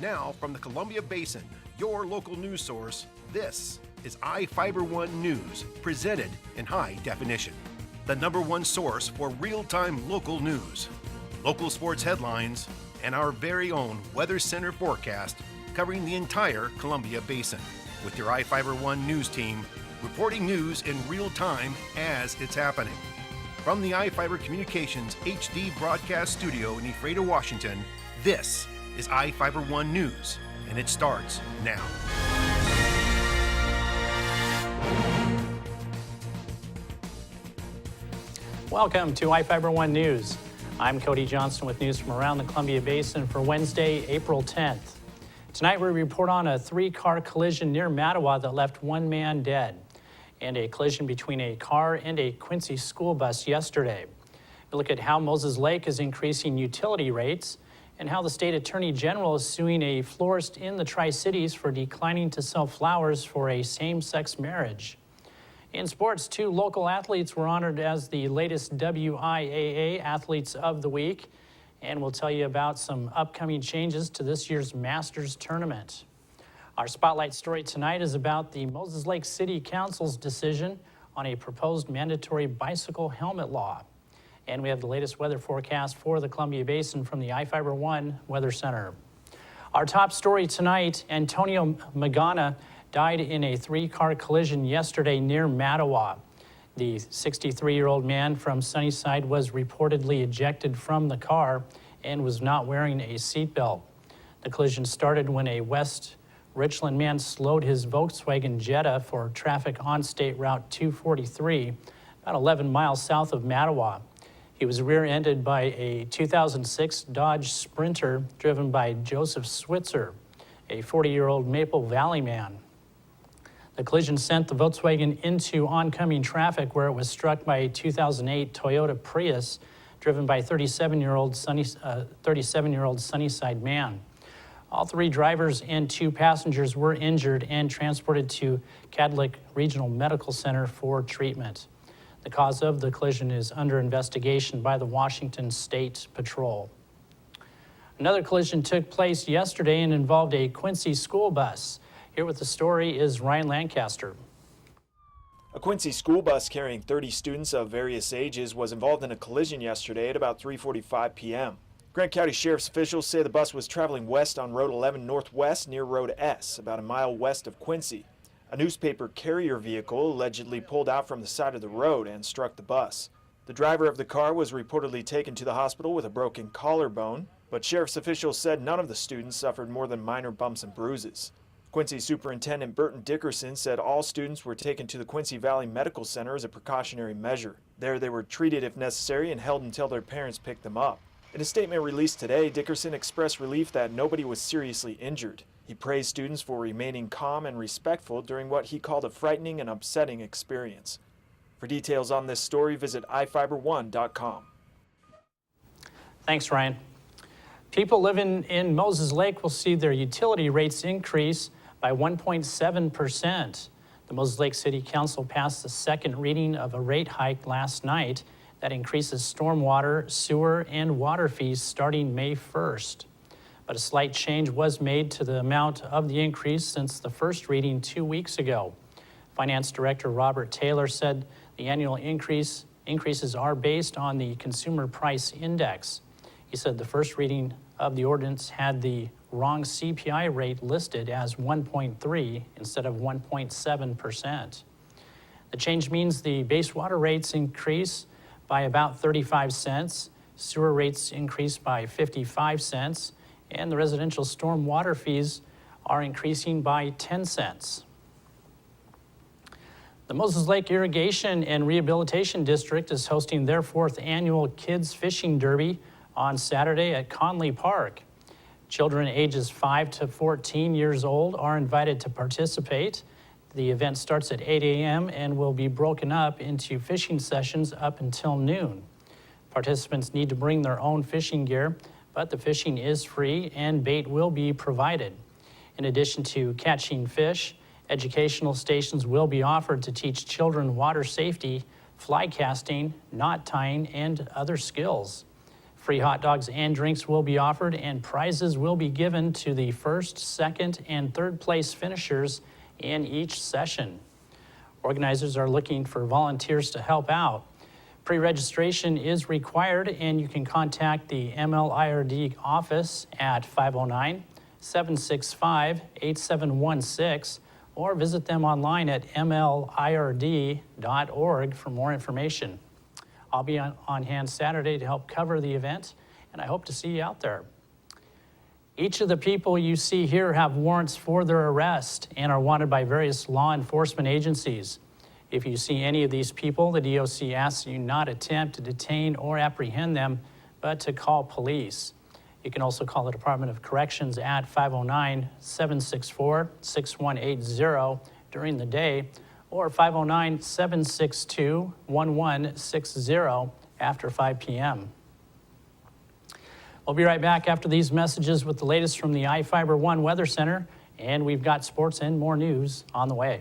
Now, from the Columbia Basin, your local news source, this is iFiber One News, presented in high definition. The #1 source for real-time local news, local sports headlines, and our very own Weather Center forecast covering the entire Columbia Basin. With your iFiber One News team, reporting news in real time as it's happening. From the iFiber Communications HD broadcast studio in Ephrata, Washington, this is iFiber One News, and it starts now. Welcome to iFiber One News. I'm Cody Johnston with news from around the Columbia Basin for Wednesday, April 10th. Tonight we report on a 3-car collision near Mattawa that left 1 man dead, and a collision between a car and a Quincy school bus yesterday. We look at how Moses Lake is increasing utility rates and how the state attorney general is suing a florist in the Tri-Cities for declining to sell flowers for a same-sex marriage. In sports, 2 local athletes were honored as the latest WIAA Athletes of the Week, and we'll tell you about some upcoming changes to this year's Masters tournament. Our spotlight story tonight is about the Moses Lake City Council's decision on a proposed mandatory bicycle helmet law. And we have the latest weather forecast for the Columbia Basin from the iFiber One Weather Center. Our top story tonight, Antonio Magana died in a 3-car collision yesterday near Mattawa. The 63-year-old man from Sunnyside was reportedly ejected from the car and was not wearing a seatbelt. The collision started when a West Richland man slowed his Volkswagen Jetta for traffic on State Route 243, about 11 miles south of Mattawa. He was rear-ended by a 2006 Dodge Sprinter driven by Joseph Switzer, a 40-year-old Maple Valley man. The collision sent the Volkswagen into oncoming traffic where it was struck by a 2008 Toyota Prius driven by 37-year-old Sunnyside man. All 3 drivers and 2 passengers were injured and transported to Cadlick Regional Medical Center for treatment. The cause of the collision is under investigation by the Washington State Patrol. Another collision took place yesterday and involved a Quincy school bus. Here with the story is Ryan Lancaster. A Quincy school bus carrying 30 students of various ages was involved in a collision yesterday at about 3:45 p.m. Grant County Sheriff's officials say the bus was traveling west on Road 11 Northwest near Road S, about a mile west of Quincy. A newspaper carrier vehicle allegedly pulled out from the side of the road and struck the bus. The driver of the car was reportedly taken to the hospital with a broken collarbone, but sheriff's officials said none of the students suffered more than minor bumps and bruises. Quincy Superintendent Burton Dickerson said all students were taken to the Quincy Valley Medical Center as a precautionary measure. There they were treated if necessary and held until their parents picked them up. In a statement released today, Dickerson expressed relief that nobody was seriously injured. He praised students for remaining calm and respectful during what he called a frightening and upsetting experience. For details on this story, visit iFiber1.com. Thanks, Ryan. People living in Moses Lake will see their utility rates increase by 1.7%. The Moses Lake City Council passed the second reading of a rate hike last night that increases stormwater, sewer, and water fees starting May 1st. But a slight change was made to the amount of the increase since the first reading 2 weeks ago. Finance Director Robert Taylor said the annual increases are based on the Consumer Price Index. He said the first reading of the ordinance had the wrong CPI rate listed as 1.3 instead of 1.7%. The change means the base water rates increase by about 35 cents, sewer rates increase by 55 cents, and the residential storm water fees are increasing by 10 cents. The Moses Lake Irrigation and Rehabilitation District is hosting their 4th annual Kids Fishing Derby on Saturday at Conley Park. Children ages 5 to 14 years old are invited to participate. The event starts at 8 a.m. and will be broken up into fishing sessions up until noon. Participants need to bring their own fishing gear, but the fishing is free and bait will be provided. In addition to catching fish, educational stations will be offered to teach children water safety, fly casting, knot tying, and other skills. Free hot dogs and drinks will be offered, and prizes will be given to the first, second, and third place finishers in each session. Organizers are looking for volunteers to help out. Pre-registration is required, and you can contact the MLIRD office at 509-765-8716 or visit them online at mlird.org for more information. I'll be on hand Saturday to help cover the event, and I hope to see you out there. Each of the people you see here have warrants for their arrest and are wanted by various law enforcement agencies. If you see any of these people, the DOC asks you not attempt to detain or apprehend them, but to call police. You can also call the Department of Corrections at 509-764-6180 during the day, or 509-762-1160 after 5 p.m. We'll be right back after these messages with the latest from the iFiber One Weather Center, and we've got sports and more news on the way.